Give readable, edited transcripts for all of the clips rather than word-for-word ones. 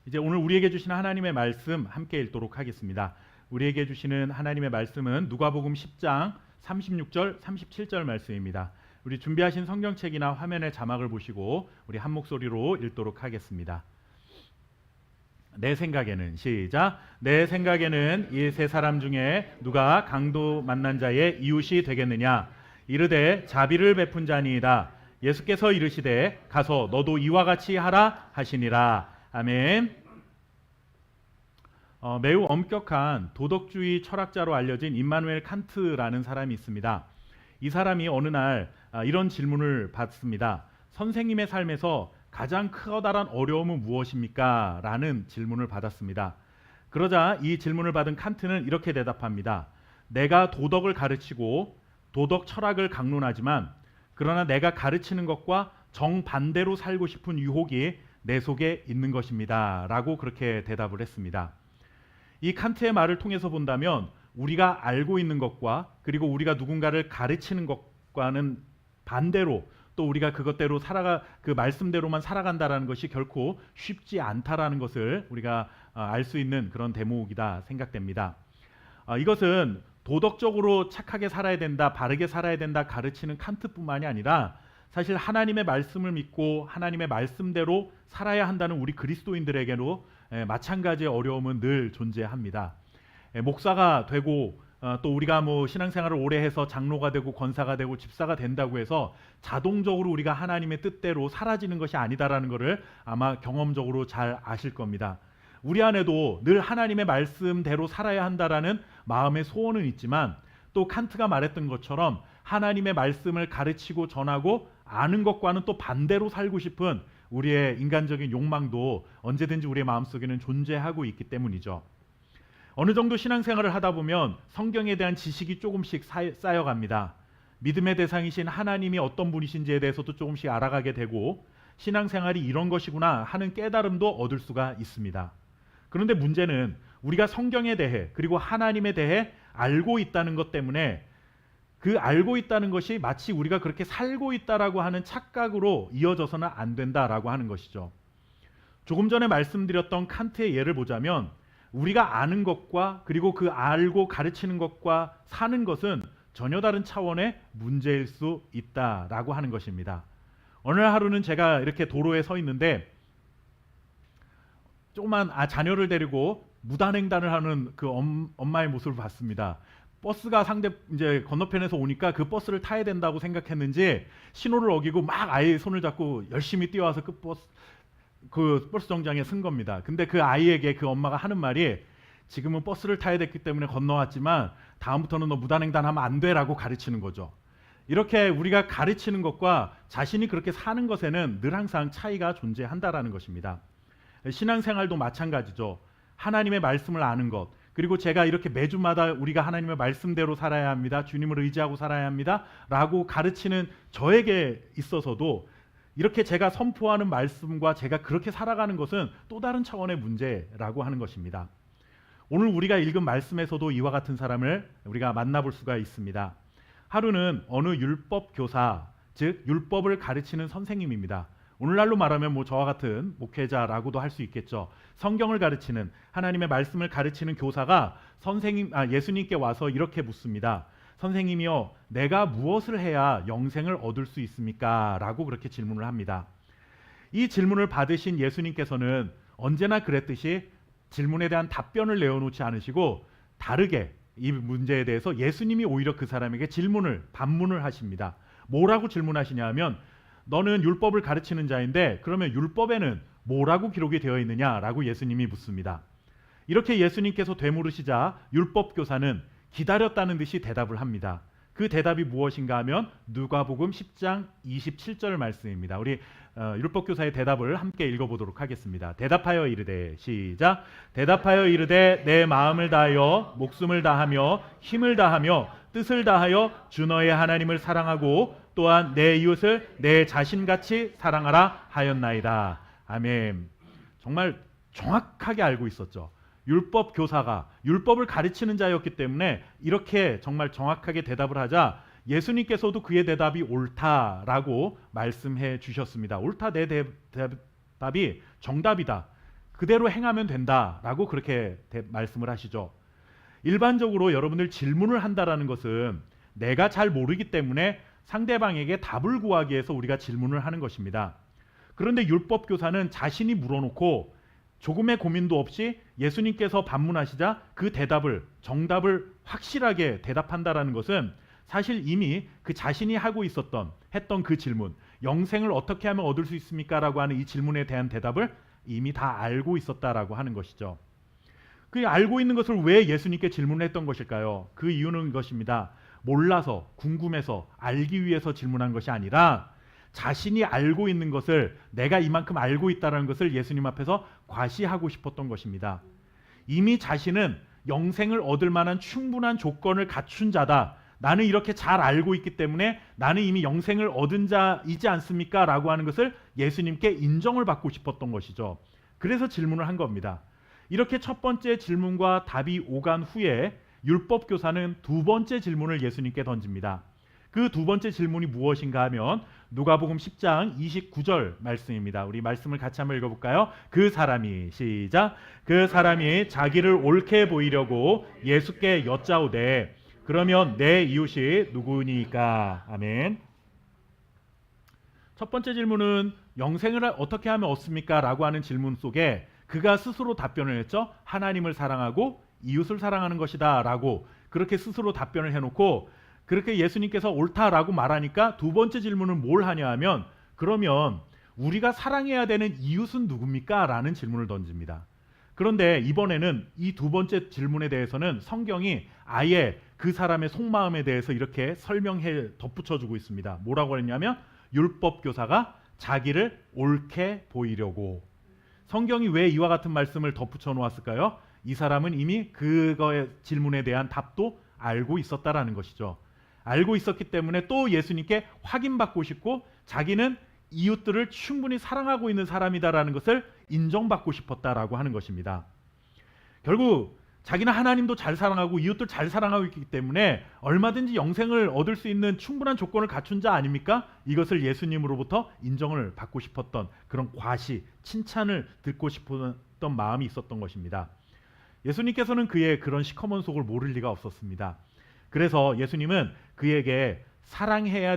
이제 오늘 우리에게 주시는 하나님의 말씀 함께 읽도록 하겠습니다. 우리에게 주시는 하나님의 말씀은 누가복음 10장 36절, 37절 말씀입니다. 우리 준비하신 성경책이나 화면의 자막을 보시고 우리 한 목소리로 읽도록 하겠습니다. 내 생각에는 시작. 내 생각에는 이 세 사람 중에 누가 강도 만난 자의 이웃이 되겠느냐? 이르되 자비를 베푼 자니이다. 예수께서 이르시되 가서 너도 이와 같이 하라 하시니라. 아멘. 매우 엄격한 도덕주의 철학자로 알려진 임마누엘 칸트라는 사람이 있습니다. 이 사람이 어느 날 이런 질문을 받습니다. 선생님의 삶에서 가장 커다란 어려움은 무엇입니까? 라는 질문을 받았습니다. 그러자 이 질문을 받은 칸트는 이렇게 대답합니다. 내가 도덕을 가르치고 도덕 철학을 강론하지만 그러나 내가 가르치는 것과 정반대로 살고 싶은 유혹이 내 속에 있는 것입니다. 라고 그렇게 대답을 했습니다. 이 칸트의 말을 통해서 본다면 우리가 알고 있는 것과 그리고 우리가 누군가를 가르치는 것과는 반대로 또 우리가 그것대로 그 말씀대로만 살아간다라는 것이 결코 쉽지 않다라는 것을 우리가 알 수 있는 그런 대목이다 생각됩니다. 이것은 도덕적으로 착하게 살아야 된다, 바르게 살아야 된다 가르치는 칸트뿐만이 아니라 사실 하나님의 말씀을 믿고 하나님의 말씀대로 살아야 한다는 우리 그리스도인들에게도 마찬가지의 어려움은 늘 존재합니다. 목사가 되고 또 우리가 신앙생활을 오래 해서 장로가 되고 권사가 되고 집사가 된다고 해서 자동적으로 우리가 하나님의 뜻대로 사라지는 것이 아니다라는 것을 아마 경험적으로 잘 아실 겁니다. 우리 안에도 늘 하나님의 말씀대로 살아야 한다라는 마음의 소원은 있지만 또 칸트가 말했던 것처럼 하나님의 말씀을 가르치고 전하고 아는 것과는 또 반대로 살고 싶은 우리의 인간적인 욕망도 언제든지 우리의 마음속에는 존재하고 있기 때문이죠. 어느 정도 신앙생활을 하다 보면 성경에 대한 지식이 조금씩 쌓여갑니다. 믿음의 대상이신 하나님이 어떤 분이신지에 대해서도 조금씩 알아가게 되고 신앙생활이 이런 것이구나 하는 깨달음도 얻을 수가 있습니다. 그런데 문제는 우리가 성경에 대해 그리고 하나님에 대해 알고 있다는 것 때문에 그 알고 있다는 것이 마치 우리가 그렇게 살고 있다라고 하는 착각으로 이어져서는 안 된다라고 하는 것이죠. 조금 전에 말씀드렸던 칸트의 예를 보자면 우리가 아는 것과 그리고 그 알고 가르치는 것과 사는 것은 전혀 다른 차원의 문제일 수 있다라고 하는 것입니다. 어느 하루는 제가 이렇게 도로에 서 있는데 조그만 자녀를 데리고 무단횡단을 하는 그 엄마의 모습을 봤습니다. 버스가 이제 건너편에서 오니까 그 버스를 타야 된다고 생각했는지 신호를 어기고 막 아이의 손을 잡고 열심히 뛰어와서 그 버스 정장에 쓴 겁니다. 근데 그 아이에게 그 엄마가 하는 말이 지금은 버스를 타야 됐기 때문에 건너왔지만 다음부터는 너 무단횡단하면 안 돼라고 가르치는 거죠. 이렇게 우리가 가르치는 것과 자신이 그렇게 사는 것에는 늘 항상 차이가 존재한다라는 것입니다. 신앙생활도 마찬가지죠. 하나님의 말씀을 아는 것, 그리고 제가 이렇게 매주마다 우리가 하나님의 말씀대로 살아야 합니다. 주님을 의지하고 살아야 합니다. 라고 가르치는 저에게 있어서도 이렇게 제가 선포하는 말씀과 제가 그렇게 살아가는 것은 또 다른 차원의 문제라고 하는 것입니다. 오늘 우리가 읽은 말씀에서도 이와 같은 사람을 우리가 만나볼 수가 있습니다. 하루는 어느 율법 교사, 즉 율법을 가르치는 선생님입니다. 오늘날로 말하면 저와 같은 목회자라고도 할 수 있겠죠. 성경을 가르치는 하나님의 말씀을 가르치는 교사가 예수님께 와서 이렇게 묻습니다. 선생님이요, 내가 무엇을 해야 영생을 얻을 수 있습니까? 라고 그렇게 질문을 합니다. 이 질문을 받으신 예수님께서는 언제나 그랬듯이 질문에 대한 답변을 내어놓지 않으시고 다르게 이 문제에 대해서 예수님이 오히려 그 사람에게 반문을 하십니다. 뭐라고 질문하시냐 하면 너는 율법을 가르치는 자인데 그러면 율법에는 뭐라고 기록이 되어 있느냐라고 예수님이 묻습니다. 이렇게 예수님께서 되물으시자 율법 교사는 기다렸다는 듯이 대답을 합니다. 그 대답이 무엇인가 하면 누가복음 10장 27절 말씀입니다. 우리 율법 교사의 대답을 함께 읽어보도록 하겠습니다. 대답하여 이르되 시작. 대답하여 이르되 내 마음을 다하여 목숨을 다하며 힘을 다하며 뜻을 다하여 주 너의 하나님을 사랑하고 또한 내 이웃을 내 자신같이 사랑하라 하였나이다. 아멘. 정말 정확하게 알고 있었죠. 율법 교사가 율법을 가르치는 자였기 때문에 이렇게 정말 정확하게 대답을 하자 예수님께서도 그의 대답이 옳다라고 말씀해 주셨습니다. 옳다, 내 대답이 정답이다. 그대로 행하면 된다라고 그렇게 말씀을 하시죠. 일반적으로 여러분들 질문을 한다라는 것은 내가 잘 모르기 때문에 상대방에게 답을 구하기 위해서 우리가 질문을 하는 것입니다. 그런데 율법 교사는 자신이 물어놓고 조금의 고민도 없이 예수님께서 반문하시자 그 정답을 확실하게 대답한다라는 것은 사실 이미 그 자신이 했던 그 질문, 영생을 어떻게 하면 얻을 수 있습니까? 라고 하는 이 질문에 대한 대답을 이미 다 알고 있었다라고 하는 것이죠. 그 알고 있는 것을 왜 예수님께 질문했던 것일까요? 그 이유는 이것입니다. 몰라서, 궁금해서, 알기 위해서 질문한 것이 아니라 자신이 알고 있는 것을, 내가 이만큼 알고 있다는 것을 예수님 앞에서 과시하고 싶었던 것입니다. 이미 자신은 영생을 얻을 만한 충분한 조건을 갖춘 자다. 나는 이렇게 잘 알고 있기 때문에 나는 이미 영생을 얻은 자이지 않습니까? 라고 하는 것을 예수님께 인정을 받고 싶었던 것이죠. 그래서 질문을 한 겁니다. 이렇게 첫 번째 질문과 답이 오간 후에 율법 교사는 두 번째 질문을 예수님께 던집니다. 그 두 번째 질문이 무엇인가 하면 누가복음 10장 29절 말씀입니다. 우리 말씀을 같이 한번 읽어볼까요? 그 사람이 자기를 옳게 보이려고 예수께 여짜오되 그러면 내 이웃이 누구니까? 아멘. 첫 번째 질문은 영생을 어떻게 하면 얻습니까? 라고 하는 질문 속에 그가 스스로 답변을 했죠. 하나님을 사랑하고 이웃을 사랑하는 것이다 라고 그렇게 스스로 답변을 해놓고 그렇게 예수님께서 옳다라고 말하니까 두 번째 질문은 뭘 하냐 하면 그러면 우리가 사랑해야 되는 이웃은 누굽니까? 라는 질문을 던집니다. 그런데 이번에는 이 두 번째 질문에 대해서는 성경이 아예 그 사람의 속마음에 대해서 이렇게 설명해 덧붙여주고 있습니다. 뭐라고 했냐면 율법 교사가 자기를 옳게 보이려고. 성경이 왜 이와 같은 말씀을 덧붙여 놓았을까요? 이 사람은 이미 그거의 질문에 대한 답도 알고 있었다라는 것이죠. 알고 있었기 때문에 또 예수님께 확인받고 싶고 자기는 이웃들을 충분히 사랑하고 있는 사람이다라는 것을 인정받고 싶었다라고 하는 것입니다. 결국 자기는 하나님도 잘 사랑하고 이웃들 잘 사랑하고 있기 때문에 얼마든지 영생을 얻을 수 있는 충분한 조건을 갖춘 자 아닙니까? 이것을 예수님으로부터 인정을 받고 싶었던 그런 과시, 칭찬을 듣고 싶었던 마음이 있었던 것입니다. 예수님께서는 그의 그런 시커먼 속을 모를 리가 없었습니다. 그래서 예수님은 그에게 사랑해야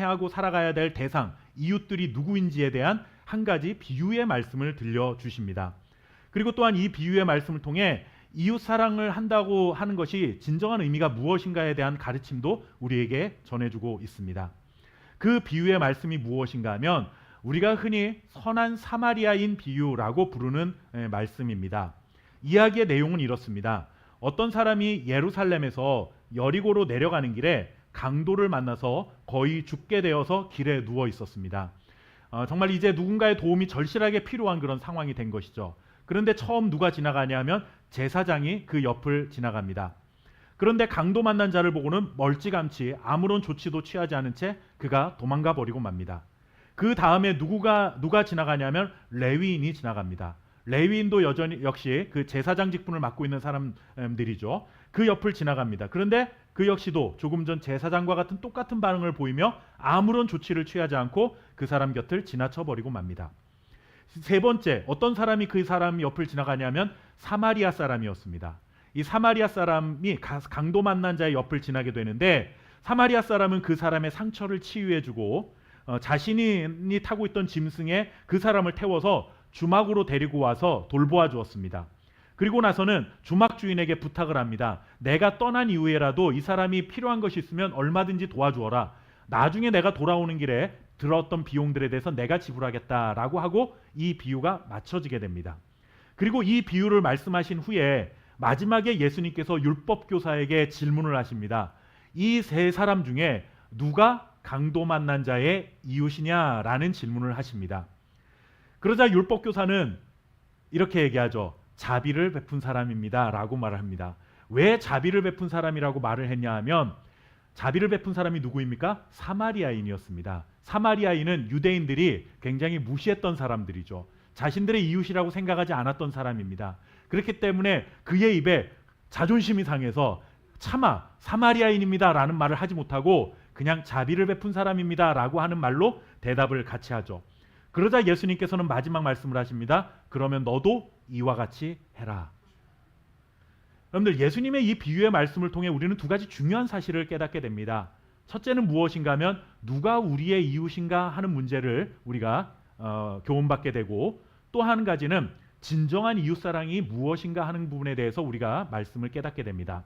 하고 살아가야 될 대상, 이웃들이 누구인지에 대한 한 가지 비유의 말씀을 들려주십니다. 그리고 또한 이 비유의 말씀을 통해 이웃 사랑을 한다고 하는 것이 진정한 의미가 무엇인가에 대한 가르침도 우리에게 전해주고 있습니다. 그 비유의 말씀이 무엇인가 하면 우리가 흔히 선한 사마리아인 비유라고 부르는 말씀입니다. 이야기의 내용은 이렇습니다. 어떤 사람이 예루살렘에서 여리고로 내려가는 길에 강도를 만나서 거의 죽게 되어서 길에 누워 있었습니다. 정말 이제 누군가의 도움이 절실하게 필요한 그런 상황이 된 것이죠. 그런데 처음 누가 지나가냐 하면 제사장이 그 옆을 지나갑니다. 그런데 강도 만난 자를 보고는 멀찌감치 아무런 조치도 취하지 않은 채 그가 도망가 버리고 맙니다. 그 다음에 누가 지나가냐면 레위인이 지나갑니다. 레위인도 역시 그 제사장 직분을 맡고 있는 사람들이죠. 그 옆을 지나갑니다. 그런데 그 역시도 조금 전 제사장과 같은 똑같은 반응을 보이며 아무런 조치를 취하지 않고 그 사람 곁을 지나쳐 버리고 맙니다. 세 번째, 어떤 사람이 그 사람 옆을 지나가냐면 사마리아 사람이었습니다. 이 사마리아 사람이 강도 만난 자의 옆을 지나게 되는데 사마리아 사람은 그 사람의 상처를 치유해주고 자신이 타고 있던 짐승에 그 사람을 태워서 주막으로 데리고 와서 돌보아 주었습니다. 그리고 나서는 주막 주인에게 부탁을 합니다. 내가 떠난 이후에라도 이 사람이 필요한 것이 있으면 얼마든지 도와주어라. 나중에 내가 돌아오는 길에 들었던 비용들에 대해서 내가 지불하겠다라고 하고 이 비유가 맞춰지게 됩니다. 그리고 이 비유를 말씀하신 후에 마지막에 예수님께서 율법 교사에게 질문을 하십니다. 이 세 사람 중에 누가 강도 만난 자의 이웃이냐라는 질문을 하십니다. 그러자 율법 교사는 이렇게 얘기하죠. 자비를 베푼 사람입니다 라고 말을 합니다. 왜 자비를 베푼 사람이라고 말을 했냐 하면 자비를 베푼 사람이 누구입니까? 사마리아인이었습니다. 사마리아인은 유대인들이 굉장히 무시했던 사람들이죠. 자신들의 이웃이라고 생각하지 않았던 사람입니다. 그렇기 때문에 그의 입에 자존심이 상해서 차마 사마리아인입니다 라는 말을 하지 못하고 그냥 자비를 베푼 사람입니다 라고 하는 말로 대답을 같이 하죠. 그러자 예수님께서는 마지막 말씀을 하십니다. 그러면 너도 이와 같이 해라. 여러분들, 예수님의 이 비유의 말씀을 통해 우리는 두 가지 중요한 사실을 깨닫게 됩니다. 첫째는 무엇인가 하면 누가 우리의 이웃인가 하는 문제를 우리가 교훈받게 되고, 또 한 가지는 진정한 이웃사랑이 무엇인가 하는 부분에 대해서 우리가 말씀을 깨닫게 됩니다.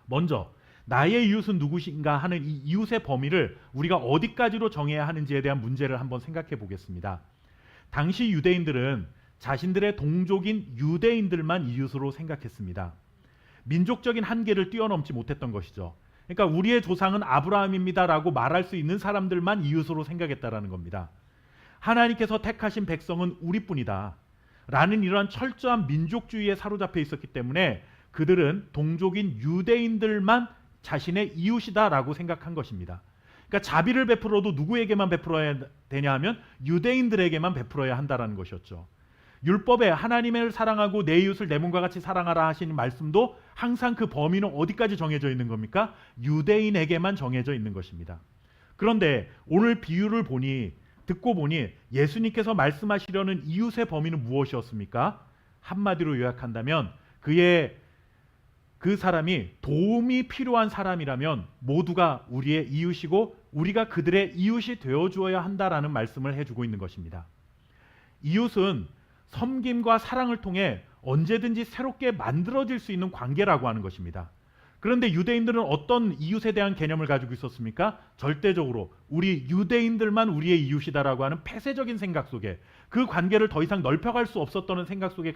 먼저 나의 이웃은 누구신가 하는 이 이웃의 범위를 우리가 어디까지로 정해야 하는지에 대한 문제를 한번 생각해 보겠습니다. 당시 유대인들은 자신들의 동족인 유대인들만 이웃으로 생각했습니다. 민족적인 한계를 뛰어넘지 못했던 것이죠. 그러니까 우리의 조상은 아브라함입니다라고 말할 수 있는 사람들만 이웃으로 생각했다라는 겁니다. 하나님께서 택하신 백성은 우리뿐이다 라는 이러한 철저한 민족주의에 사로잡혀 있었기 때문에 그들은 동족인 유대인들만 자신의 이웃이다라고 생각한 것입니다. 그러니까 자비를 베풀어도 누구에게만 베풀어야 되냐 하면 유대인들에게만 베풀어야 한다라는 것이었죠. 율법에 하나님을 사랑하고 내 이웃을 내 몸과 같이 사랑하라 하신 말씀도 항상 그 범위는 어디까지 정해져 있는 겁니까? 유대인에게만 정해져 있는 것입니다. 그런데 오늘 비유를 듣고 보니 예수님께서 말씀하시려는 이웃의 범위는 무엇이었습니까? 한마디로 요약한다면 그 사람이 도움이 필요한 사람이라면 모두가 우리의 이웃이고 우리가 그들의 이웃이 되어주어야 한다라는 말씀을 해주고 있는 것입니다. 이웃은 섬김과 사랑을 통해 언제든지 새롭게 만들어질 수 있는 관계라고 하는 것입니다. 그런데 유대인들은 어떤 이웃에 대한 개념을 가지고 있었습니까? 절대적으로 우리 유대인들만 우리의 이웃이다라고 하는 폐쇄적인 생각 속에, 그 관계를 더 이상 넓혀갈 수 없었다는 생각 속에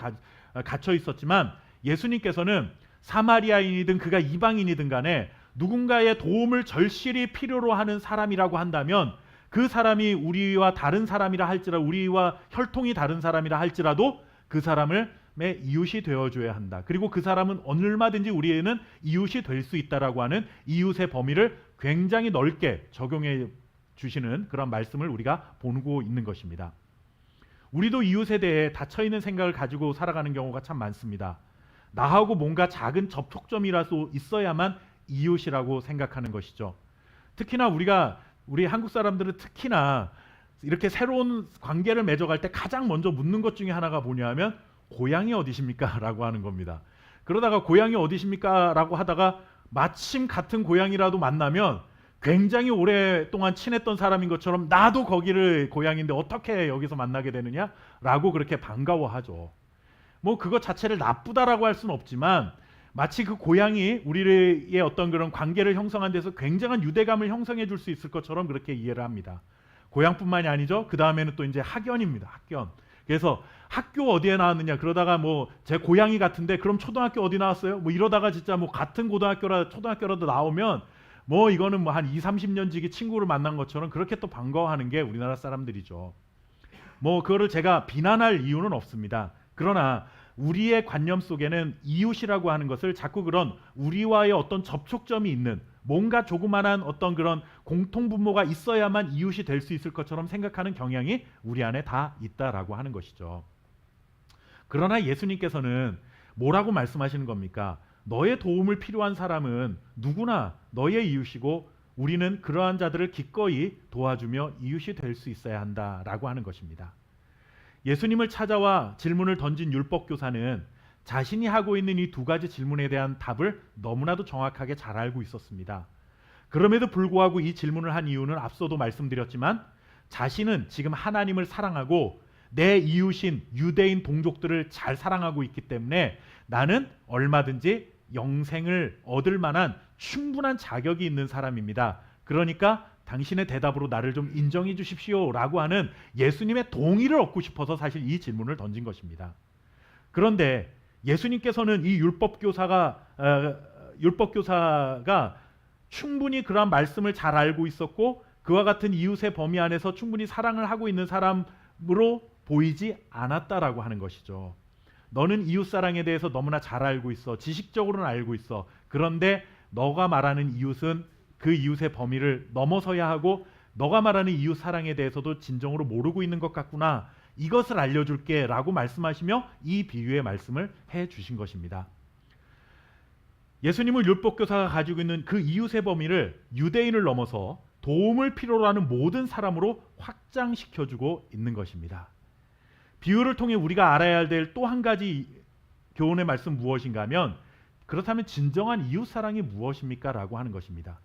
갇혀 있었지만, 예수님께서는 사마리아인이든 그가 이방인이든 간에 누군가의 도움을 절실히 필요로 하는 사람이라고 한다면 그 사람이 우리와 다른 사람이라 할지라도, 우리와 혈통이 다른 사람이라 할지라도 그 사람을 내 이웃이 되어줘야 한다. 그리고 그 사람은 얼마든지 우리에는 이웃이 될 수 있다라고 하는 이웃의 범위를 굉장히 넓게 적용해 주시는 그런 말씀을 우리가 보고 있는 것입니다. 우리도 이웃에 대해 닫혀있는 생각을 가지고 살아가는 경우가 참 많습니다. 나하고 뭔가 작은 접촉점이라도 있어야만 이웃이라고 생각하는 것이죠. 특히나 우리 한국 사람들은 특히나 이렇게 새로운 관계를 맺어갈 때 가장 먼저 묻는 것 중에 하나가 뭐냐면 고향이 어디십니까? 라고 하는 겁니다. 그러다가 고향이 어디십니까? 라고 하다가 마침 같은 고향이라도 만나면 굉장히 오랫동안 친했던 사람인 것처럼 나도 거기를 고향인데 어떻게 여기서 만나게 되느냐? 라고 그렇게 반가워하죠. 뭐 그것 자체를 나쁘다라고 할 수는 없지만 마치 그 고향이 우리의 어떤 그런 관계를 형성한 데서 굉장한 유대감을 형성해 줄 수 있을 것처럼 그렇게 이해를 합니다. 고향뿐만이 아니죠. 그 다음에는 또 이제 학연입니다. 학연. 그래서 학교 어디에 나왔느냐, 그러다가 뭐 제 고향이 같은데 그럼 초등학교 어디 나왔어요? 뭐 이러다가 진짜 뭐 같은 초등학교라도 나오면 뭐 이거는 뭐 한 20-30년 지기 친구를 만난 것처럼 그렇게 또 반가워하는 게 우리나라 사람들이죠. 뭐 그거를 제가 비난할 이유는 없습니다. 그러나 우리의 관념 속에는 이웃이라고 하는 것을 자꾸 그런 우리와의 어떤 접촉점이 있는, 뭔가 조그만한 어떤 그런 공통분모가 있어야만 이웃이 될 수 있을 것처럼 생각하는 경향이 우리 안에 다 있다라고 하는 것이죠. 그러나 예수님께서는 뭐라고 말씀하시는 겁니까? 너의 도움을 필요한 사람은 누구나 너의 이웃이고 우리는 그러한 자들을 기꺼이 도와주며 이웃이 될 수 있어야 한다라고 하는 것입니다. 예수님을 찾아와 질문을 던진 율법교사는 자신이 하고 있는 이 두 가지 질문에 대한 답을 너무나도 정확하게 잘 알고 있었습니다. 그럼에도 불구하고 이 질문을 한 이유는 앞서도 말씀드렸지만 자신은 지금 하나님을 사랑하고 내 이웃인 유대인 동족들을 잘 사랑하고 있기 때문에 나는 얼마든지 영생을 얻을 만한 충분한 자격이 있는 사람입니다. 그러니까 당신의 대답으로 나를 좀 인정해 주십시오 라고 하는 예수님의 동의를 얻고 싶어서 사실 이 질문을 던진 것입니다. 그런데 예수님께서는 이 율법교사가 충분히 그러한 말씀을 잘 알고 있었고 그와 같은 이웃의 범위 안에서 충분히 사랑을 하고 있는 사람으로 보이지 않았다라고 하는 것이죠. 너는 이웃사랑에 대해서 너무나 잘 알고 있어. 지식적으로는 알고 있어. 그런데 너가 말하는 이웃은 그 이웃의 범위를 넘어서야 하고 너가 말하는 이웃 사랑에 대해서도 진정으로 모르고 있는 것 같구나. 이것을 알려줄게 라고 말씀하시며 이 비유의 말씀을 해주신 것입니다. 예수님은 율법교사가 가지고 있는 그 이웃의 범위를 유대인을 넘어서 도움을 필요로 하는 모든 사람으로 확장시켜주고 있는 것입니다. 비유를 통해 우리가 알아야 될 또 한 가지 교훈의 말씀 무엇인가 하면, 그렇다면 진정한 이웃사랑이 무엇입니까? 라고 하는 것입니다.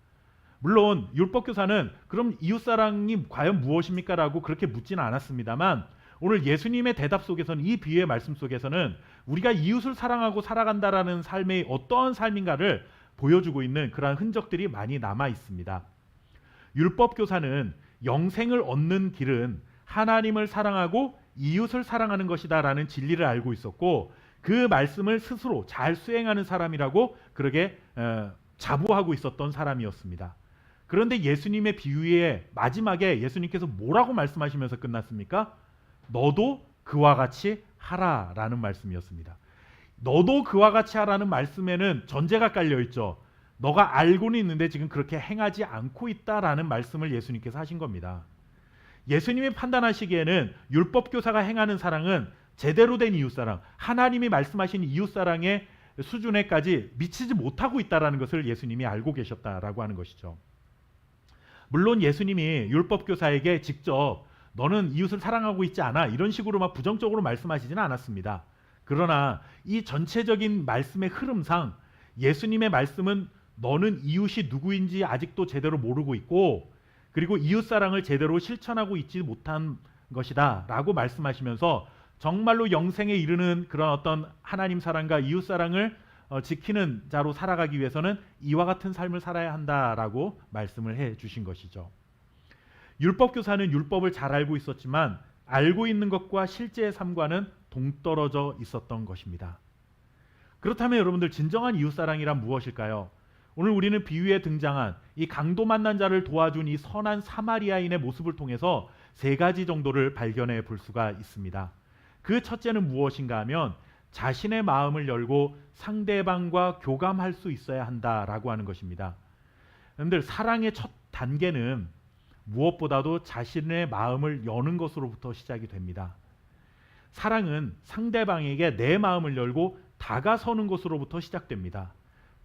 물론 율법교사는 그럼 이웃사랑이 과연 무엇입니까? 라고 그렇게 묻지는 않았습니다만, 오늘 예수님의 대답 속에서는, 이 비유의 말씀 속에서는 우리가 이웃을 사랑하고 살아간다라는 삶의 어떠한 삶인가를 보여주고 있는 그러한 흔적들이 많이 남아 있습니다. 율법교사는 영생을 얻는 길은 하나님을 사랑하고 이웃을 사랑하는 것이다 라는 진리를 알고 있었고, 그 말씀을 스스로 잘 수행하는 사람이라고 그러게 자부하고 있었던 사람이었습니다. 그런데 예수님의 비유의 마지막에 예수님께서 뭐라고 말씀하시면서 끝났습니까? 너도 그와 같이 하라라는 말씀이었습니다. 너도 그와 같이 하라는 말씀에는 전제가 깔려 있죠. 너가 알고는 있는데 지금 그렇게 행하지 않고 있다라는 말씀을 예수님께서 하신 겁니다. 예수님이 판단하시기에는 율법교사가 행하는 사랑은 제대로 된 이웃사랑, 하나님이 말씀하신 이웃사랑의 수준에까지 미치지 못하고 있다는 것을 예수님이 알고 계셨다라고 하는 것이죠. 물론 예수님이 율법교사에게 직접 너는 이웃을 사랑하고 있지 않아 이런 식으로 막 부정적으로 말씀하시지는 않았습니다. 그러나 이 전체적인 말씀의 흐름상 예수님의 말씀은 너는 이웃이 누구인지 아직도 제대로 모르고 있고, 그리고 이웃사랑을 제대로 실천하고 있지 못한 것이다 라고 말씀하시면서 정말로 영생에 이르는 그런 어떤 하나님 사랑과 이웃사랑을 지키는 자로 살아가기 위해서는 이와 같은 삶을 살아야 한다라고 말씀을 해 주신 것이죠. 율법교사는 율법을 잘 알고 있었지만 알고 있는 것과 실제의 삶과는 동떨어져 있었던 것입니다. 그렇다면 여러분들, 진정한 이웃사랑이란 무엇일까요? 오늘 우리는 비유에 등장한 이 강도 만난 자를 도와준 이 선한 사마리아인의 모습을 통해서 세 가지 정도를 발견해 볼 수가 있습니다. 그 첫째는 무엇인가 하면 자신의 마음을 열고 상대방과 교감할 수 있어야 한다라고 하는 것입니다. 여러분들, 사랑의 첫 단계는 무엇보다도 자신의 마음을 여는 것으로부터 시작이 됩니다. 사랑은 상대방에게 내 마음을 열고 다가서는 것으로부터 시작됩니다.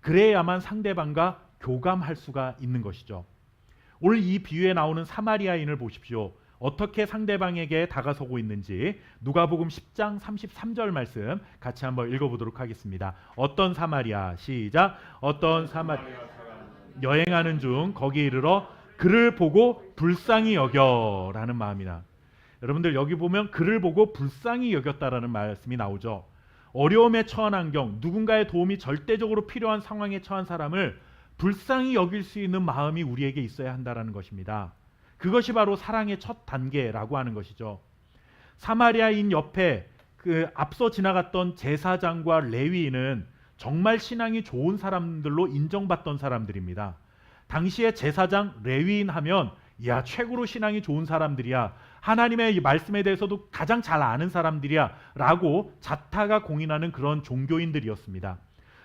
그래야만 상대방과 교감할 수가 있는 것이죠. 오늘 이 비유에 나오는 사마리아인을 보십시오. 어떻게 상대방에게 다가서고 있는지 누가복음 10장 33절 말씀 같이 한번 읽어보도록 하겠습니다. 어떤 사마리아, 시작. 어떤 사마리아 여행하는 중 거기 이르러 그를 보고 불쌍히 여겨라는 마음이나, 여러분들 여기 보면 그를 보고 불쌍히 여겼다라는 말씀이 나오죠. 어려움에 처한 환경, 누군가의 도움이 절대적으로 필요한 상황에 처한 사람을 불쌍히 여길 수 있는 마음이 우리에게 있어야 한다는 것입니다. 그것이 바로 사랑의 첫 단계라고 하는 것이죠. 사마리아인 옆에 그 앞서 지나갔던 제사장과 레위인은 정말 신앙이 좋은 사람들로 인정받던 사람들입니다. 당시에 제사장, 레위인 하면 야, 최고로 신앙이 좋은 사람들이야, 하나님의 말씀에 대해서도 가장 잘 아는 사람들이야 라고 자타가 공인하는 그런 종교인들이었습니다.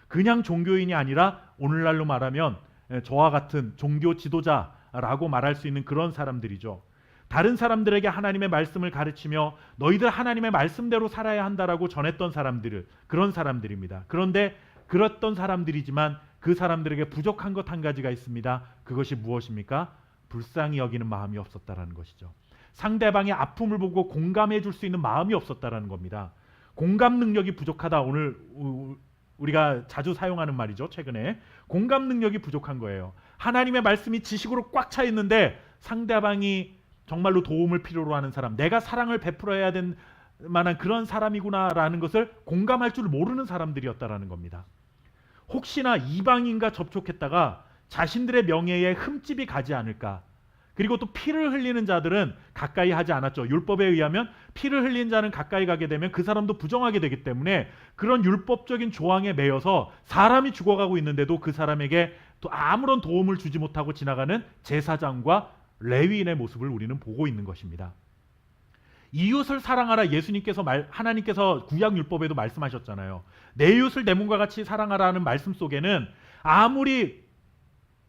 그냥 종교인이 아니라 오늘날로 말하면 저와 같은 종교 지도자라고 말할 수 있는 그런 사람들이죠. 다른 사람들에게 하나님의 말씀을 가르치며 너희들 하나님의 말씀대로 살아야 한다라고 전했던 사람들, 그런 사람들입니다. 그런데 그랬던 사람들이지만 그 사람들에게 부족한 것 한 가지가 있습니다. 그것이 무엇입니까? 불쌍히 여기는 마음이 없었다라는 것이죠. 상대방의 아픔을 보고 공감해 줄 수 있는 마음이 없었다라는 겁니다. 공감 능력이 부족하다, 오늘 우리가 자주 사용하는 말이죠. 최근에 공감 능력이 부족한 거예요. 하나님의 말씀이 지식으로 꽉 차 있는데 상대방이 정말로 도움을 필요로 하는 사람, 내가 사랑을 베풀어야 될 만한 그런 사람이구나라는 것을 공감할 줄 모르는 사람들이었다라는 겁니다. 혹시나 이방인과 접촉했다가 자신들의 명예에 흠집이 가지 않을까. 그리고 또 피를 흘리는 자들은 가까이 하지 않았죠. 율법에 의하면 피를 흘린 자는 가까이 가게 되면 그 사람도 부정하게 되기 때문에 그런 율법적인 조항에 매여서 사람이 죽어가고 있는데도 그 사람에게 또 아무런 도움을 주지 못하고 지나가는 제사장과 레위인의 모습을 우리는 보고 있는 것입니다. 이웃을 사랑하라, 하나님께서 구약 율법에도 말씀하셨잖아요. 내 이웃을 내 몸과 같이 사랑하라는 말씀 속에는 아무리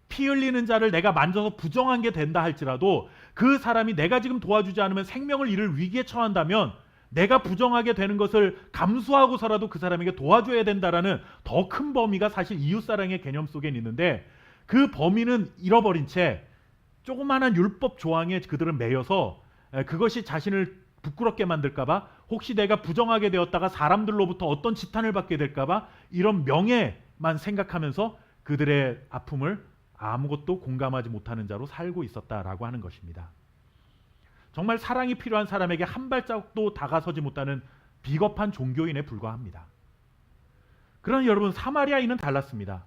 피 흘리는 자를 내가 만져서 부정한 게 된다 할지라도 그 사람이 내가 지금 도와주지 않으면 생명을 잃을 위기에 처한다면 내가 부정하게 되는 것을 감수하고서라도 그 사람에게 도와줘야 된다라는 더 큰 범위가 사실 이웃사랑의 개념 속에 있는데, 그 범위는 잃어버린 채 조그마한 율법 조항에 그들은 매여서 그것이 자신을 부끄럽게 만들까봐, 혹시 내가 부정하게 되었다가 사람들로부터 어떤 지탄을 받게 될까봐 이런 명예만 생각하면서 그들의 아픔을 아무것도 공감하지 못하는 자로 살고 있었다라고 하는 것입니다. 정말 사랑이 필요한 사람에게 한 발짝도 다가서지 못하는 비겁한 종교인에 불과합니다. 그러나 여러분, 사마리아인은 달랐습니다.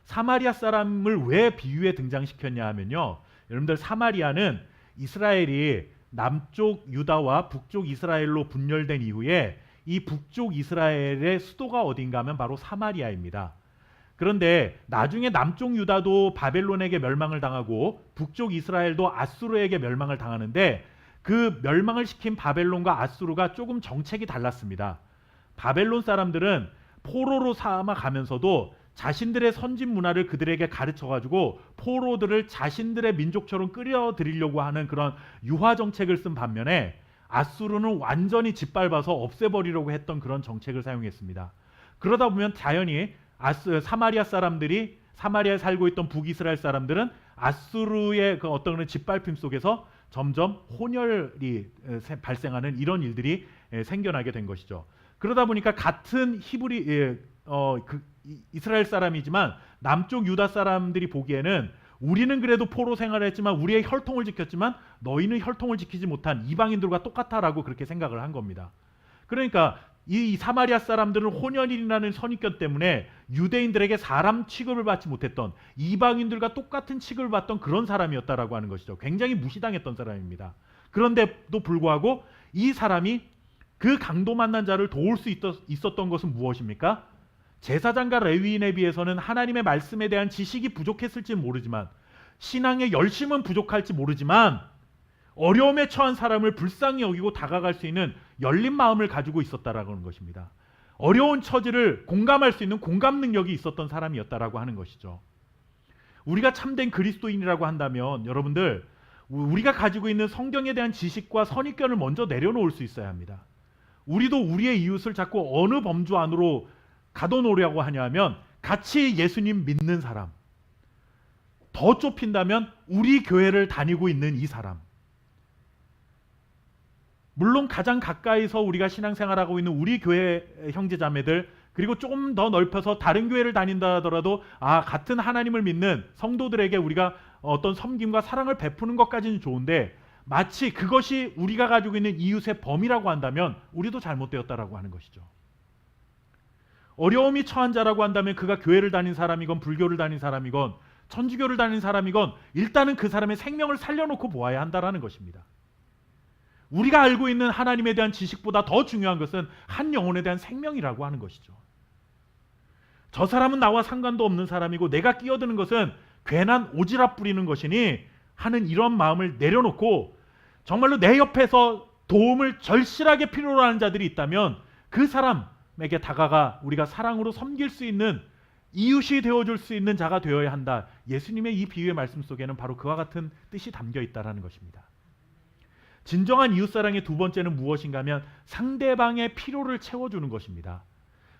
사마리아 사람을 왜 비유에 등장시켰냐 하면요, 여러분들, 사마리아는 이스라엘이 남쪽 유다와 북쪽 이스라엘로 분열된 이후에 이 북쪽 이스라엘의 수도가 어딘가 하면 바로 사마리아입니다. 그런데 나중에 남쪽 유다도 바벨론에게 멸망을 당하고 북쪽 이스라엘도 아수르에게 멸망을 당하는데, 그 멸망을 시킨 바벨론과 아수르가 조금 정책이 달랐습니다. 바벨론 사람들은 포로로 삼아가면서도 자신들의 선진 문화를 그들에게 가르쳐가지고 포로들을 자신들의 민족처럼 끌어들이려고 하는 그런 유화 정책을 쓴 반면에, 아수르는 완전히 짓밟아서 없애버리려고 했던 그런 정책을 사용했습니다. 그러다 보면 자연히 사마리아 사람들이, 사마리아에 살고 있던 북이스라엘 사람들은 아수르의 그 어떤 그런 짓밟힘 속에서 점점 혼혈이 발생하는 이런 일들이 생겨나게 된 것이죠. 그러다 보니까 같은 이스라엘 사람이지만 남쪽 유다 사람들이 보기에는 우리는 그래도 포로 생활을 했지만 우리의 혈통을 지켰지만 너희는 혈통을 지키지 못한 이방인들과 똑같다라고 그렇게 생각을 한 겁니다. 그러니까 이 사마리아 사람들은 혼혈이라는 선입견 때문에 유대인들에게 사람 취급을 받지 못했던, 이방인들과 똑같은 취급을 받던 그런 사람이었다라고 하는 것이죠. 굉장히 무시당했던 사람입니다. 그런데도 불구하고 이 사람이 그 강도 만난 자를 도울 수 있었던 것은 무엇입니까? 제사장과 레위인에 비해서는 하나님의 말씀에 대한 지식이 부족했을지 모르지만, 신앙의 열심은 부족할지 모르지만, 어려움에 처한 사람을 불쌍히 여기고 다가갈 수 있는 열린 마음을 가지고 있었다라고 하는 것입니다. 어려운 처지를 공감할 수 있는 공감 능력이 있었던 사람이었다라고 하는 것이죠. 우리가 참된 그리스도인이라고 한다면 여러분들, 우리가 가지고 있는 성경에 대한 지식과 선입견을 먼저 내려놓을 수 있어야 합니다. 우리도 우리의 이웃을 자꾸 어느 범주 안으로 가둬놓으려고 하냐면, 같이 예수님 믿는 사람, 더 좁힌다면 우리 교회를 다니고 있는 이 사람, 물론 가장 가까이서 우리가 신앙생활하고 있는 우리 교회 형제자매들, 그리고 조금 더 넓혀서 다른 교회를 다닌다 하더라도 같은 하나님을 믿는 성도들에게 우리가 어떤 섬김과 사랑을 베푸는 것까지는 좋은데, 마치 그것이 우리가 가지고 있는 이웃의 범위라고 한다면 우리도 잘못되었다라고 하는 것이죠. 어려움이 처한 자라고 한다면 그가 교회를 다닌 사람이건 불교를 다닌 사람이건 천주교를 다닌 사람이건 일단은 그 사람의 생명을 살려놓고 보아야 한다라는 것입니다. 우리가 알고 있는 하나님에 대한 지식보다 더 중요한 것은 한 영혼에 대한 생명이라고 하는 것이죠. 저 사람은 나와 상관도 없는 사람이고 내가 끼어드는 것은 괜한 오지랖 부리는 것이니 하는 이런 마음을 내려놓고, 정말로 내 옆에서 도움을 절실하게 필요로 하는 자들이 있다면 그 사람에게 다가가 우리가 사랑으로 섬길 수 있는, 이웃이 되어줄 수 있는 자가 되어야 한다. 예수님의 이 비유의 말씀 속에는 바로 그와 같은 뜻이 담겨 있다는 것입니다. 진정한 이웃사랑의 두 번째는 무엇인가 하면 상대방의 필요를 채워주는 것입니다.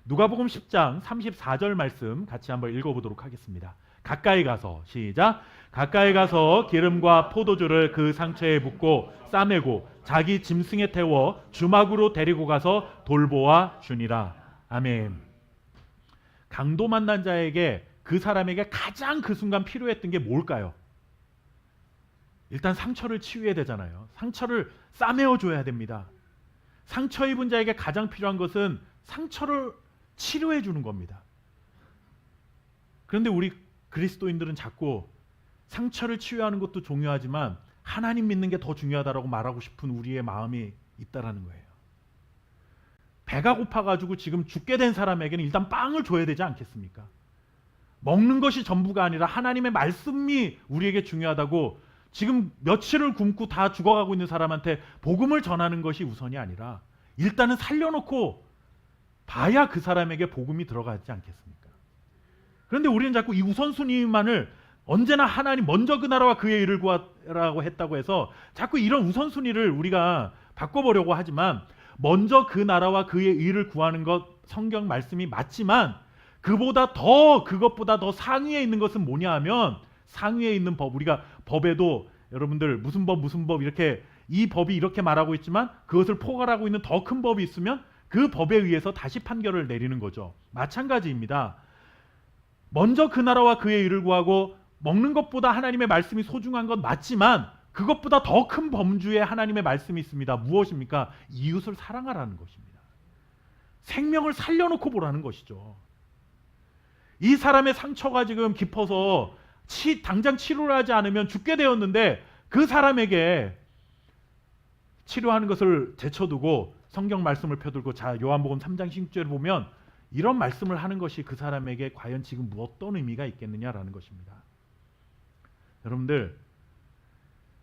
누가복음 10장 34절 말씀 같이 한번 읽어보도록 하겠습니다. 가까이 가서, 시작. 가까이 가서 기름과 포도주를 그 상처에 붓고 싸매고 자기 짐승에 태워 주막으로 데리고 가서 돌보아 주니라. 아멘. 강도 만난 자에게, 그 사람에게 가장 그 순간 필요했던 게 뭘까요? 일단 상처를 치유해야 되잖아요. 상처를 싸매어 줘야 됩니다. 상처 입은 자에게 가장 필요한 것은 상처를 치료해 주는 겁니다. 그런데 우리 그리스도인들은 자꾸 상처를 치유하는 것도 중요하지만 하나님 믿는 게 더 중요하다라고 말하고 싶은 우리의 마음이 있다라는 거예요. 배가 고파가지고 지금 죽게 된 사람에게는 일단 빵을 줘야 되지 않겠습니까? 먹는 것이 전부가 아니라 하나님의 말씀이 우리에게 중요하다고, 지금 며칠을 굶고 다 죽어가고 있는 사람한테 복음을 전하는 것이 우선이 아니라 일단은 살려놓고 봐야 그 사람에게 복음이 들어가지 않겠습니까? 그런데 우리는 자꾸 이 우선순위만을, 언제나 하나님 먼저 그 나라와 그의 일을 구하라고 했다고 해서 자꾸 이런 우선순위를 우리가 바꿔보려고 하지만, 먼저 그 나라와 그의 일을 구하는 것 성경 말씀이 맞지만 그것보다 더 상위에 있는 것은 뭐냐 하면 상위에 있는 법, 우리가 법에도 여러분들 무슨 법 이렇게 이 법이 이렇게 말하고 있지만 그것을 포괄하고 있는 더 큰 법이 있으면 그 법에 의해서 다시 판결을 내리는 거죠. 마찬가지입니다. 먼저 그 나라와 그의 의를 구하고 먹는 것보다 하나님의 말씀이 소중한 건 맞지만 그것보다 더 큰 범주에 하나님의 말씀이 있습니다. 무엇입니까? 이웃을 사랑하라는 것입니다. 생명을 살려놓고 보라는 것이죠. 이 사람의 상처가 지금 깊어서 당장 치료를 하지 않으면 죽게 되었는데 그 사람에게 치료하는 것을 제쳐두고 성경 말씀을 펴들고 자 요한복음 3장 16절을 보면 이런 말씀을 하는 것이 그 사람에게 과연 지금 어떤 의미가 있겠느냐라는 것입니다. 여러분들,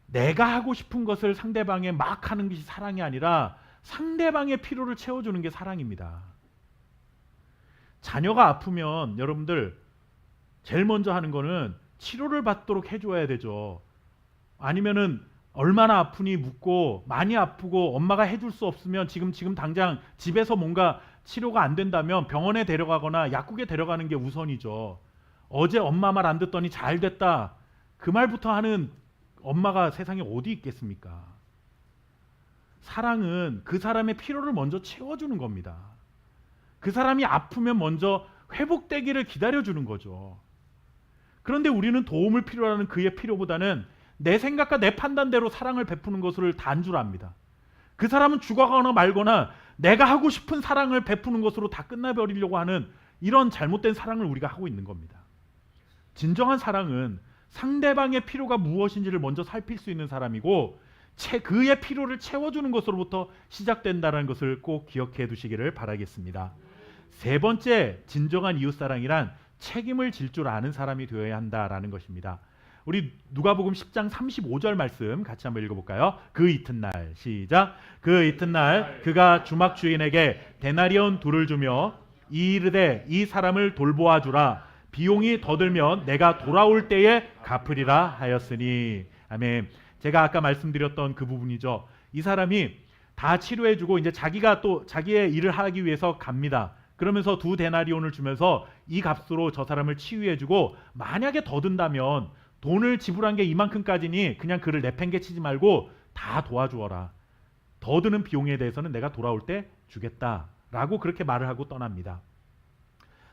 내가 하고 싶은 것을 상대방에 막 하는 것이 사랑이 아니라 상대방의 필요를 채워주는 게 사랑입니다. 자녀가 아프면 여러분들 제일 먼저 하는 거는 치료를 받도록 해줘야 되죠. 아니면은 얼마나 아프니 묻고 많이 아프고 엄마가 해줄 수 없으면 지금 당장 집에서 뭔가 치료가 안 된다면 병원에 데려가거나 약국에 데려가는 게 우선이죠. 어제 엄마 말 안 듣더니 잘 됐다. 그 말부터 하는 엄마가 세상에 어디 있겠습니까? 사랑은 그 사람의 필요를 먼저 채워주는 겁니다. 그 사람이 아프면 먼저 회복되기를 기다려주는 거죠. 그런데 우리는 도움을 필요로 하는 그의 필요보다는 내 생각과 내 판단대로 사랑을 베푸는 것을 단 줄 압니다. 그 사람은 죽어가거나 말거나 내가 하고 싶은 사랑을 베푸는 것으로 다 끝나버리려고 하는 이런 잘못된 사랑을 우리가 하고 있는 겁니다. 진정한 사랑은 상대방의 필요가 무엇인지를 먼저 살필 수 있는 사람이고 그의 필요를 채워주는 것으로부터 시작된다는 것을 꼭 기억해 두시기를 바라겠습니다. 세 번째, 진정한 이웃사랑이란 책임을 질 줄 아는 사람이 되어야 한다라는 것입니다. 우리 누가복음 10장 35절 말씀 같이 한번 읽어볼까요? 그 이튿날 시작. 그 이튿날 그가 주막 주인에게 데나리온 둘을 주며 이르되 이 사람을 돌보아 주라. 비용이 더 들면 내가 돌아올 때에 갚으리라 하였으니. 아멘. 제가 아까 말씀드렸던 그 부분이죠. 이 사람이 다 치료해주고 이제 자기가 또 자기의 일을 하기 위해서 갑니다. 그러면서 2데나리온을 주면서 이 값으로 저 사람을 치유해주고 만약에 더 든다면 돈을 지불한 게 이만큼까지니 그냥 그를 내팽개치지 말고 다 도와주어라. 더 드는 비용에 대해서는 내가 돌아올 때 주겠다라고 그렇게 말을 하고 떠납니다.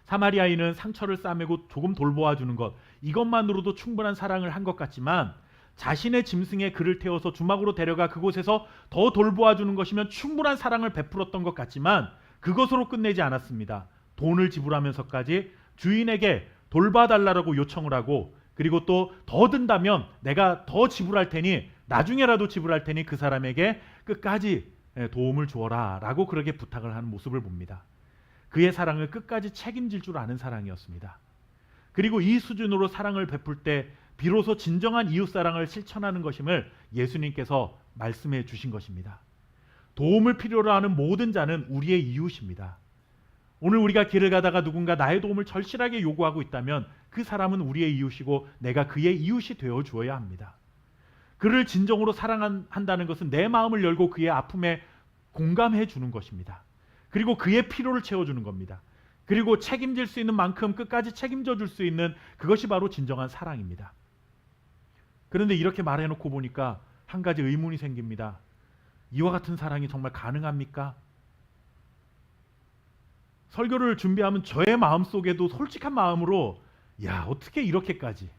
사마리아인은 상처를 싸매고 조금 돌보아주는 것, 이것만으로도 충분한 사랑을 한 것 같지만 자신의 짐승에 그를 태워서 주막으로 데려가 그곳에서 더 돌보아주는 것이면 충분한 사랑을 베풀었던 것 같지만 그것으로 끝내지 않았습니다. 돈을 지불하면서까지 주인에게 돌봐달라고 요청을 하고 그리고 또 더 든다면 내가 더 지불할 테니 나중에라도 지불할 테니 그 사람에게 끝까지 도움을 주어라 라고 그렇게 부탁을 하는 모습을 봅니다. 그의 사랑을 끝까지 책임질 줄 아는 사랑이었습니다. 그리고 이 수준으로 사랑을 베풀 때 비로소 진정한 이웃사랑을 실천하는 것임을 예수님께서 말씀해 주신 것입니다. 도움을 필요로 하는 모든 자는 우리의 이웃입니다. 오늘 우리가 길을 가다가 누군가 나의 도움을 절실하게 요구하고 있다면 그 사람은 우리의 이웃이고 내가 그의 이웃이 되어 주어야 합니다. 그를 진정으로 사랑한다는 것은 내 마음을 열고 그의 아픔에 공감해 주는 것입니다. 그리고 그의 필요를 채워주는 겁니다. 그리고 책임질 수 있는 만큼 끝까지 책임져 줄 수 있는 그것이 바로 진정한 사랑입니다. 그런데 이렇게 말해놓고 보니까 한 가지 의문이 생깁니다. 이와 같은 사랑이 정말 가능합니까? 설교를 준비하면 저의 마음속에도 솔직한 마음으로 야, 어떻게 이렇게까지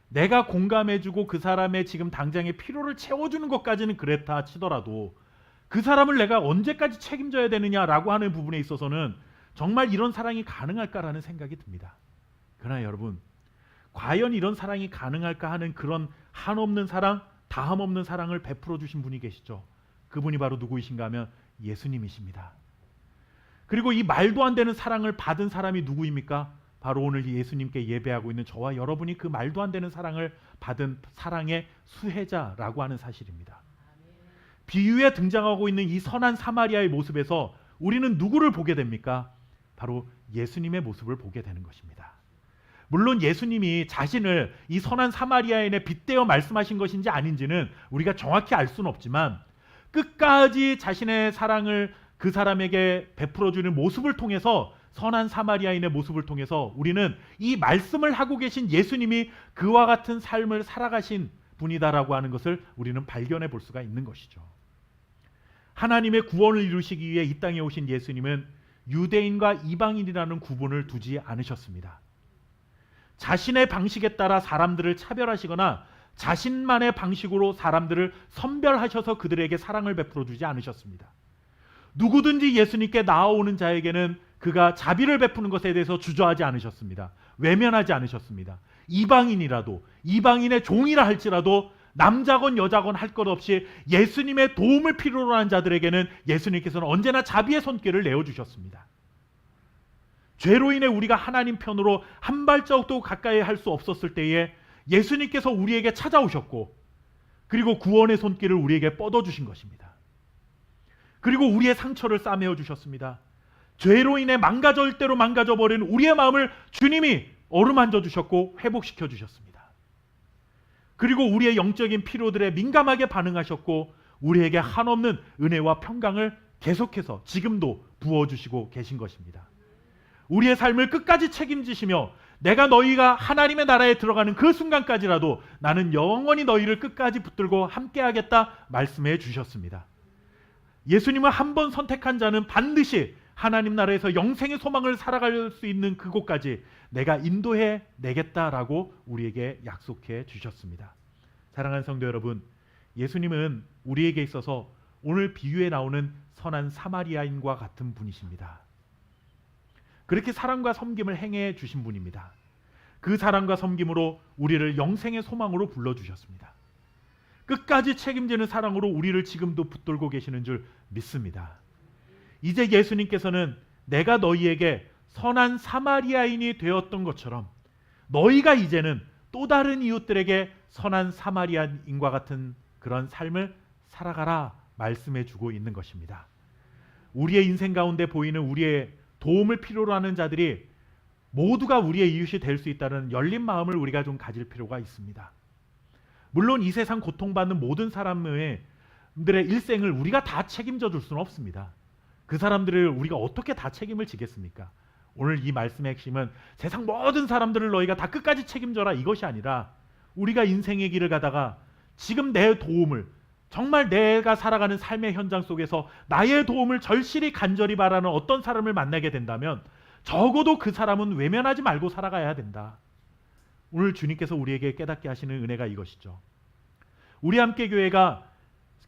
내가 공감해주고 그 사람의 지금 당장의 필요를 채워주는 것까지는 그랬다 치더라도 그 사람을 내가 언제까지 책임져야 되느냐라고 하는 부분에 있어서는 정말 이런 사랑이 가능할까라는 생각이 듭니다. 그러나 여러분, 과연 이런 사랑이 가능할까 하는 그런 한없는 사랑, 다함없는 사랑을 베풀어 주신 분이 계시죠. 그분이 바로 누구이신가 하면 예수님이십니다. 그리고 이 말도 안 되는 사랑을 받은 사람이 누구입니까? 바로 오늘 예수님께 예배하고 있는 저와 여러분이 그 말도 안 되는 사랑을 받은 사랑의 수혜자라고 하는 사실입니다. 비유에 등장하고 있는 이 선한 사마리아의 모습에서 우리는 누구를 보게 됩니까? 바로 예수님의 모습을 보게 되는 것입니다. 물론 예수님이 자신을 이 선한 사마리아인에 빗대어 말씀하신 것인지 아닌지는 우리가 정확히 알 수는 없지만 끝까지 자신의 사랑을 그 사람에게 베풀어주는 모습을 통해서, 선한 사마리아인의 모습을 통해서 우리는 이 말씀을 하고 계신 예수님이 그와 같은 삶을 살아가신 분이다라고 하는 것을 우리는 발견해 볼 수가 있는 것이죠. 하나님의 구원을 이루시기 위해 이 땅에 오신 예수님은 유대인과 이방인이라는 구분을 두지 않으셨습니다. 자신의 방식에 따라 사람들을 차별하시거나 자신만의 방식으로 사람들을 선별하셔서 그들에게 사랑을 베풀어 주지 않으셨습니다. 누구든지 예수님께 나아오는 자에게는 그가 자비를 베푸는 것에 대해서 주저하지 않으셨습니다. 외면하지 않으셨습니다. 이방인이라도, 이방인의 종이라 할지라도 남자건 여자건 할 것 없이 예수님의 도움을 필요로 하는 자들에게는 예수님께서는 언제나 자비의 손길을 내어주셨습니다. 죄로 인해 우리가 하나님 편으로 한 발자국도 가까이 할 수 없었을 때에 예수님께서 우리에게 찾아오셨고, 그리고 구원의 손길을 우리에게 뻗어주신 것입니다. 그리고 우리의 상처를 싸매어 주셨습니다. 죄로 인해 망가질 대로 망가져버린 우리의 마음을 주님이 어루만져 주셨고 회복시켜 주셨습니다. 그리고 우리의 영적인 필요들에 민감하게 반응하셨고 우리에게 한없는 은혜와 평강을 계속해서 지금도 부어주시고 계신 것입니다. 우리의 삶을 끝까지 책임지시며 내가 너희가 하나님의 나라에 들어가는 그 순간까지라도 나는 영원히 너희를 끝까지 붙들고 함께하겠다 말씀해 주셨습니다. 예수님을 한 번 선택한 자는 반드시 하나님 나라에서 영생의 소망을 살아갈 수 있는 그곳까지 내가 인도해 내겠다라고 우리에게 약속해 주셨습니다. 사랑하는 성도 여러분, 예수님은 우리에게 있어서 오늘 비유에 나오는 선한 사마리아인과 같은 분이십니다. 그렇게 사랑과 섬김을 행해 주신 분입니다. 그 사랑과 섬김으로 우리를 영생의 소망으로 불러주셨습니다. 끝까지 책임지는 사랑으로 우리를 지금도 붙들고 계시는 줄 믿습니다. 이제 예수님께서는 내가 너희에게 선한 사마리아인이 되었던 것처럼 너희가 이제는 또 다른 이웃들에게 선한 사마리아인과 같은 그런 삶을 살아가라 말씀해 주고 있는 것입니다. 우리의 인생 가운데 보이는 우리의 도움을 필요로 하는 자들이 모두가 우리의 이웃이 될 수 있다는 열린 마음을 우리가 좀 가질 필요가 있습니다. 물론 이 세상 고통받는 모든 사람들의 일생을 우리가 다 책임져 줄 수는 없습니다. 그 사람들을 우리가 어떻게 다 책임을 지겠습니까? 오늘 이 말씀의 핵심은 세상 모든 사람들을 너희가 다 끝까지 책임져라 이것이 아니라 우리가 인생의 길을 가다가 지금 내 도움을, 정말 내가 살아가는 삶의 현장 속에서 나의 도움을 절실히 간절히 바라는 어떤 사람을 만나게 된다면 적어도 그 사람은 외면하지 말고 살아가야 된다. 오늘 주님께서 우리에게 깨닫게 하시는 은혜가 이것이죠. 우리 함께 교회가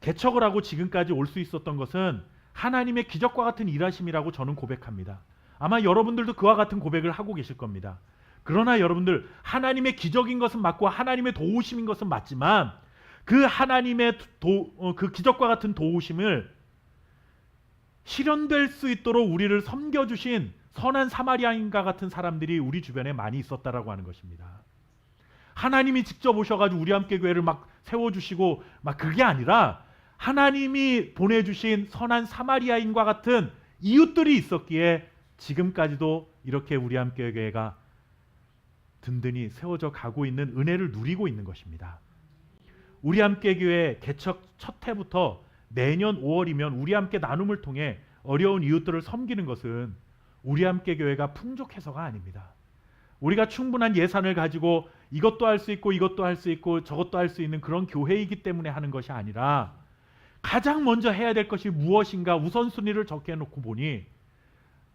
개척을 하고 지금까지 올 수 있었던 것은 하나님의 기적과 같은 일하심이라고 저는 고백합니다. 아마 여러분들도 그와 같은 고백을 하고 계실 겁니다. 그러나 여러분들, 하나님의 기적인 것은 맞고 하나님의 도우심인 것은 맞지만 그 하나님의 그 기적과 같은 도우심을 실현될 수 있도록 우리를 섬겨주신 선한 사마리아인과 같은 사람들이 우리 주변에 많이 있었다라고 하는 것입니다. 하나님이 직접 오셔가지고 우리 함께 교회를 막 세워주시고 막 그게 아니라 하나님이 보내주신 선한 사마리아인과 같은 이웃들이 있었기에 지금까지도 이렇게 우리 함께 교회가 든든히 세워져 가고 있는 은혜를 누리고 있는 것입니다. 우리 함께 교회 개척 첫 해부터 내년 5월이면 우리 함께 나눔을 통해 어려운 이웃들을 섬기는 것은 우리 함께 교회가 풍족해서가 아닙니다. 우리가 충분한 예산을 가지고 이것도 할 수 있고 이것도 할 수 있고 저것도 할 수 있는 그런 교회이기 때문에 하는 것이 아니라 가장 먼저 해야 될 것이 무엇인가 우선순위를 적해놓고 보니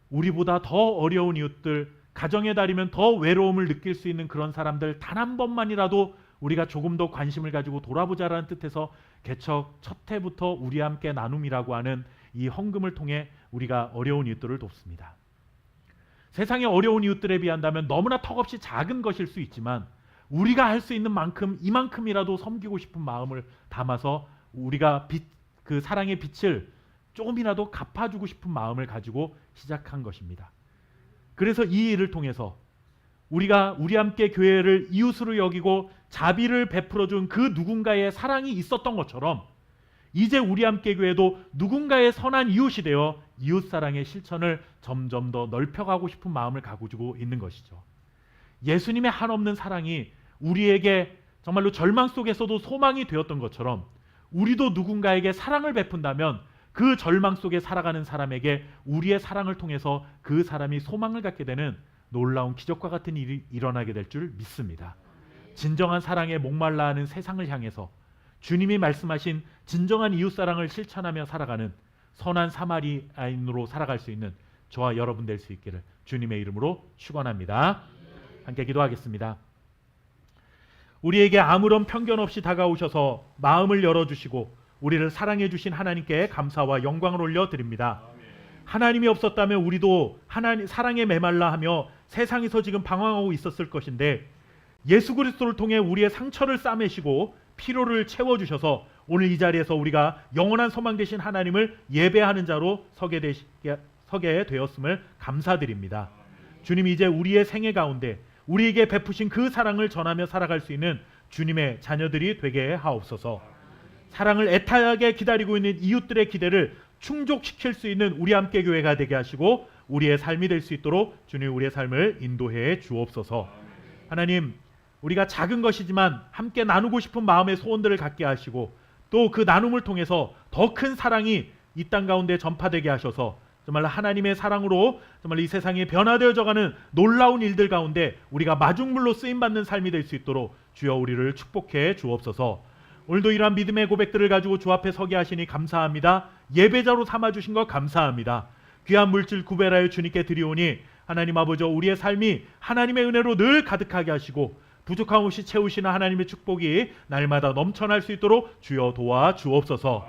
우리보다 더 어려운 이웃들, 가정의 달이면 더 외로움을 느낄 수 있는 그런 사람들 단 한 번만이라도 우리가 조금 더 관심을 가지고 돌아보자라는 뜻에서 개척 첫 해부터 우리 함께 나눔이라고 하는 이 헌금을 통해 우리가 어려운 이웃들을 돕습니다. 세상의 어려운 이웃들에 비한다면 너무나 턱없이 작은 것일 수 있지만 우리가 할 수 있는 만큼 이만큼이라도 섬기고 싶은 마음을 담아서 우리가 그 사랑의 빛을 조금이라도 갚아주고 싶은 마음을 가지고 시작한 것입니다. 그래서 이 일을 통해서 우리가 우리 함께 교회를 이웃으로 여기고 자비를 베풀어준 그 누군가의 사랑이 있었던 것처럼 이제 우리 함께 교회도 누군가의 선한 이웃이 되어 이웃사랑의 실천을 점점 더 넓혀가고 싶은 마음을 가지고 있는 것이죠. 예수님의 한없는 사랑이 우리에게 정말로 절망 속에서도 소망이 되었던 것처럼 우리도 누군가에게 사랑을 베푼다면 그 절망 속에 살아가는 사람에게 우리의 사랑을 통해서 그 사람이 소망을 갖게 되는 놀라운 기적과 같은 일이 일어나게 될 줄 믿습니다. 진정한 사랑에 목말라 하는 세상을 향해서 주님이 말씀하신 진정한 이웃사랑을 실천하며 살아가는 선한 사마리아인으로 살아갈 수 있는 저와 여러분 될 수 있기를 주님의 이름으로 축원합니다. 함께 기도하겠습니다. 우리에게 아무런 편견 없이 다가오셔서 마음을 열어주시고 우리를 사랑해 주신 하나님께 감사와 영광을 올려드립니다. 하나님이 없었다면 우리도 하나님 사랑에 메말라 하며 세상에서 지금 방황하고 있었을 것인데 예수 그리스도를 통해 우리의 상처를 싸매시고 피로를 채워주셔서 오늘 이 자리에서 우리가 영원한 소망 되신 하나님을 예배하는 자로 서게 되었음을 감사드립니다. 주님, 이제 우리의 생애 가운데 우리에게 베푸신 그 사랑을 전하며 살아갈 수 있는 주님의 자녀들이 되게 하옵소서. 사랑을 애타게 기다리고 있는 이웃들의 기대를 충족시킬 수 있는 우리 함께 교회가 되게 하시고 우리의 삶이 될 수 있도록 주님 우리의 삶을 인도해 주옵소서. 하나님, 우리가 작은 것이지만 함께 나누고 싶은 마음의 소원들을 갖게 하시고 또 그 나눔을 통해서 더 큰 사랑이 이 땅 가운데 전파되게 하셔서 정말 하나님의 사랑으로 정말 이 세상이 변화되어져가는 놀라운 일들 가운데 우리가 마중물로 쓰임받는 삶이 될 수 있도록 주여 우리를 축복해 주옵소서. 오늘도 이러한 믿음의 고백들을 가지고 주 앞에 서게 하시니 감사합니다. 예배자로 삼아주신 것 감사합니다. 귀한 물질 구별하여 주님께 드리오니 하나님 아버지, 우리의 삶이 하나님의 은혜로 늘 가득하게 하시고 부족함 없이 채우시는 하나님의 축복이 날마다 넘쳐날 수 있도록 주여 도와 주옵소서.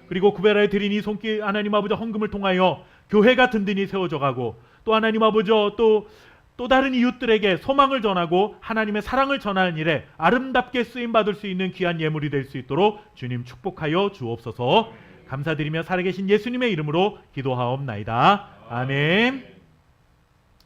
그리고 구별하여 드린 이 손길 하나님 아버지 헌금을 통하여 교회가 든든히 세워져 가고 또 하나님 아버지 또 다른 이웃들에게 소망을 전하고 하나님의 사랑을 전하는 일에 아름답게 쓰임받을 수 있는 귀한 예물이 될 수 있도록 주님 축복하여 주옵소서. 감사드리며 살아계신 예수님의 이름으로 기도하옵나이다. 아멘.